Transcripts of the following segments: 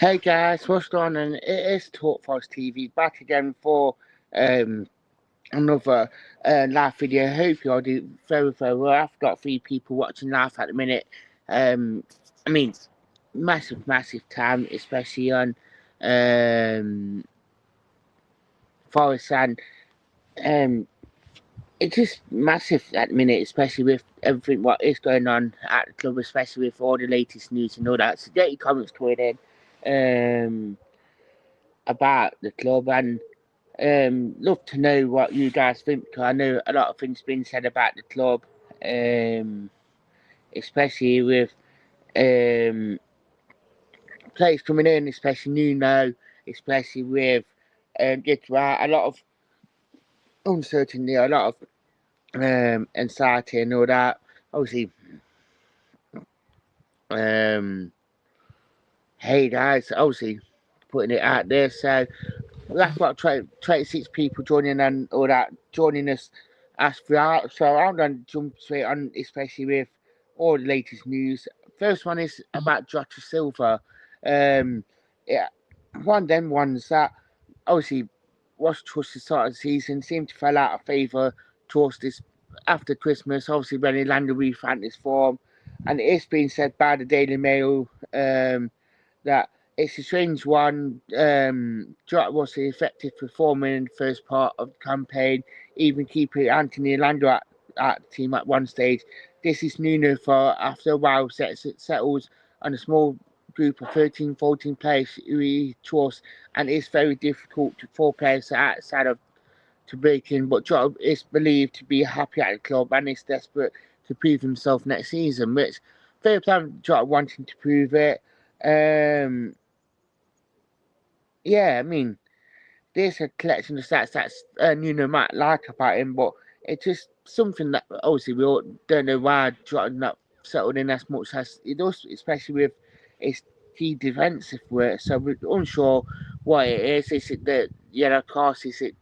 Hey guys, what's going on? It is Talk Forest TV back again for um, another live video. Hope you all do very, very well. I've got 3 people watching live at the minute. Um, I mean, massive, massive time, especially on um, Forest, and um, it's just massive at the minute, especially with everything what is going on at the club, especially with all the latest news and all that. So get your comments coming in about the club, and love to know what you guys think, because I know a lot of things been said about the club, um, especially with um, players coming in, especially Nuno, especially with get right, a lot of uncertainty, a lot of anxiety and all that. Obviously, um, hey guys, obviously putting it out there. So that's what 26 people joining and all that, joining us throughout. So I'm going to jump straight on, especially with all the latest news. First one is about Jota Silva. Yeah, one of them ones that obviously was towards the start of the season, seemed to fell out of favour towards this after Christmas. Obviously, when he landed refound his form, and it's been said by the Daily Mail that it's a strange one. Jota was an effective performer in the first part of the campaign, even keeping Anthony Orlando at the team at one stage. This is Nuno for after a while settles on a small group of 13, 14 players who he trusts, and it's very difficult for players outside of to break in. But Jota is believed to be happy at the club and is desperate to prove himself next season, which fair play to Jota wanting to prove it. Um, yeah, I mean, there's a collection of stats that's Nuno might like about him, but it's just something that obviously we all don't know why Jota not settled in as much as he does, especially with his key defensive work. So we're unsure what it is. Is it the yellow card? Is it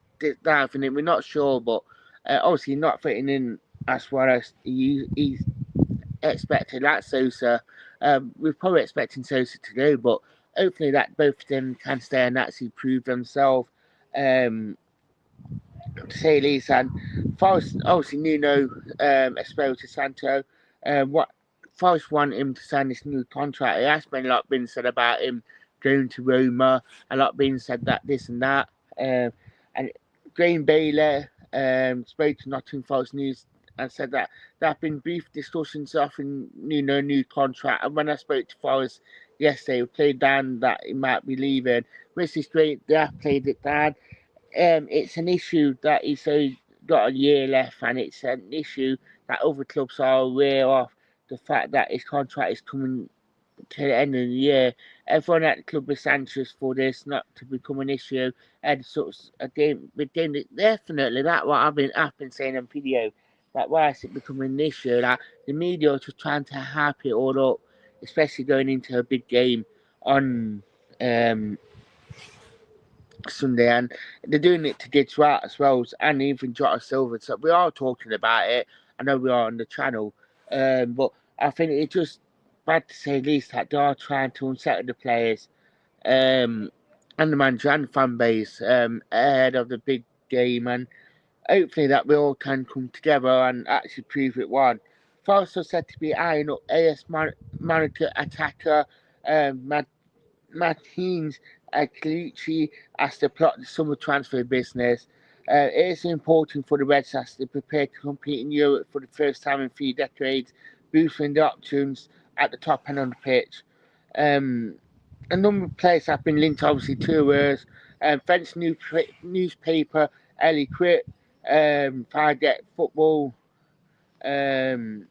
that? And we're not sure, but obviously not fitting in as well as he's expected at Sosa. We're probably expecting Sosa to go, but hopefully that both of them can stay and actually prove themselves. Um, to say the least, and Forest obviously Nuno Espirito Santo. What Forest want him to sign this new contract. It has been a lot been said about him going to Roma. A lot being said that this and that. And Graham Bailey spoke to Nottingham Forest News and said that there have been brief discussions offering Nuno a new contract. And when I spoke to Forest yesterday, we played down that he might be leaving, which is great. They have played it down. It's an issue that he's got a year left, and it's an issue that other clubs are aware of. The fact that his contract is coming to the end of the year, everyone at the club is anxious for this not to become an issue, and sort of again, definitely that what I've been saying in video. That why is it becoming an issue? That the media are just trying to hype it all up, especially going into a big game on um, Sunday, and they're doing it to get right as well, and even Jota Silva. So we are talking about it. I know we are on the channel, but I think it's just bad to say the least that they are trying to unsettle the players and the manager and the fan base ahead of the big game, and hopefully that we all can come together and actually prove it won. Forest are said to be eyeing up manager attacker Maghnes Akliouche as they plot the summer transfer business. It is important for the Reds as they prepare to compete in Europe for the first time in 3 decades, boosting the options at the top end of the pitch. Um, a number of players have been linked, obviously, to us. French newspaper Ellie Quit, Target Football um,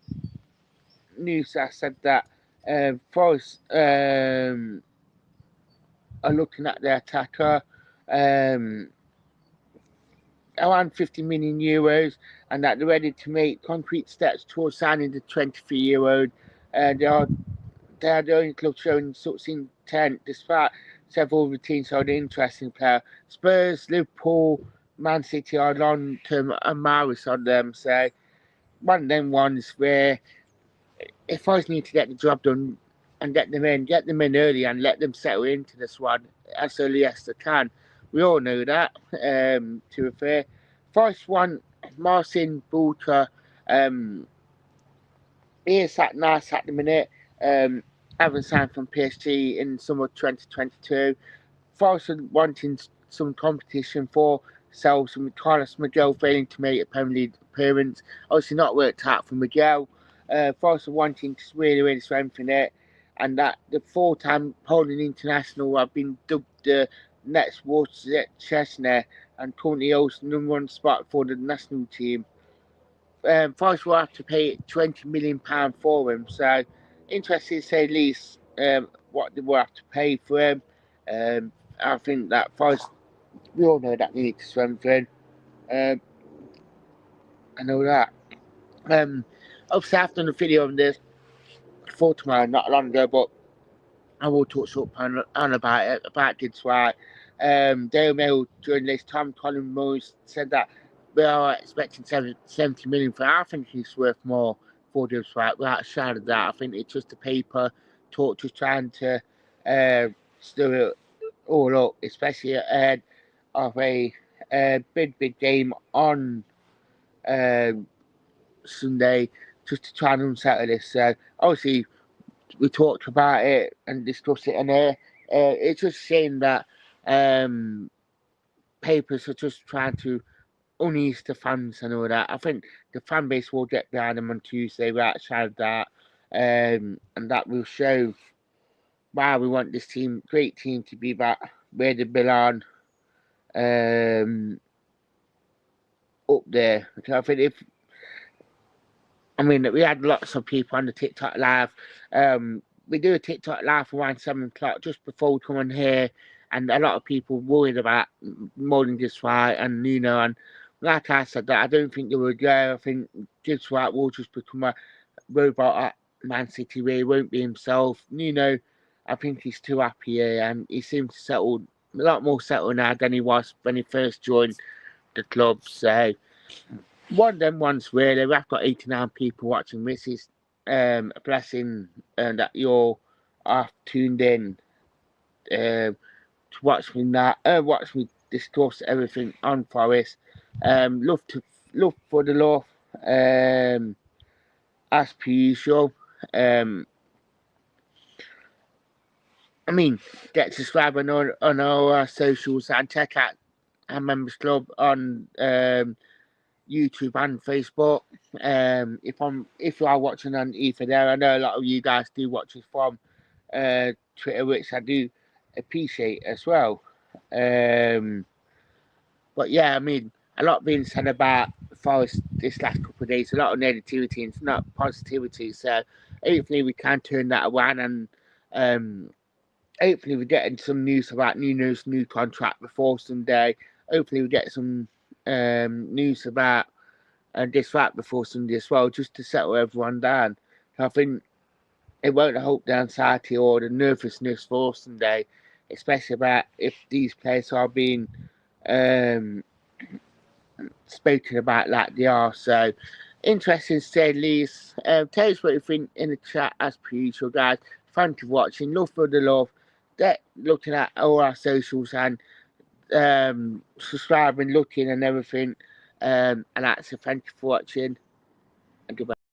News has said that Forest are looking at their attacker, um, around 50 million euros, and that they're ready to make concrete steps towards signing the 23-year-old. They are the only club showing such intent, despite several other teams showing interesting player. Spurs, Liverpool, Man City are long-term admirers on them. So one of them ones where if I need to get the job done, and get them in early and let them settle into the squad as early as they can. We all know that, to be fair. First one, Marcin Bulka, he is that nice at the minute, having signed from PSG in summer 2022. Forest are wanting some competition for themselves, and Carlos Miguel failing to make a Premier League appearance. Obviously not worked out for Miguel. Forest are wanting to really strengthen it, and that the four-time Poland international have been dubbed the next Wojciech Szczesny, and currently holds the #1 spot for the national team. Forest will have to pay £20 million for him, so interesting to say the least, what they will have to pay for him. I think that Forest, we all know that they need to strengthen. I know that. Obviously, I've done a video on this for tomorrow, not long ago, but I will touch up on about it, about Gibbs White. Daily Mail journalist Tom Collins said that we are expecting 70 million for it. I think he's worth more for Gibbs White, without a shadow of that. I think it's just a paper talk, just trying to stir it all up, especially ahead of a big game on Sunday, just to try and unsettle this. So, obviously, we talked about it and discussed it in here. It's just a shame that papers are just trying to unease the fans and all that. I think the fan base will get behind them on Tuesday without a shadow of that. And that will show why we want this great team, to be back where they belong, up there. So I think we had lots of people on the TikTok live. We do a TikTok live around 7 o'clock just before we come on here, and a lot of people worried about Morning Gibbs White and Nuno. And like I said, that I don't think they will go. I think Gibbs White will just become a robot at Man City where he won't be himself. Nuno, I think he's too happy here, and he seems to settle a lot more settled now than he was when he first joined the club. So one of them ones really. We've got 89 people watching. This is a blessing that you're tuned in to watch me discuss everything on Forest. Love for the love, as per usual. Get subscribed on our socials and check out our members club on YouTube and Facebook. If you are watching on either there, I know a lot of you guys do watch us from Twitter, which I do appreciate as well. But yeah, a lot being said about Forest this last couple of days, a lot of negativity and not positivity. So hopefully we can turn that around, and hopefully we're getting some news about Nuno's new contract before Sunday. Hopefully we get some news about this right before Sunday as well, just to settle everyone down. I think it won't help the anxiety or the nervousness for Sunday, especially about if these players are being spoken about like they are. So interesting to say the least. Tell us what you think in the chat as per usual, guys. Thank you for watching. Love for the love. Looking at all our socials and subscribing, looking and everything. And that's it. Thank you for watching, and goodbye.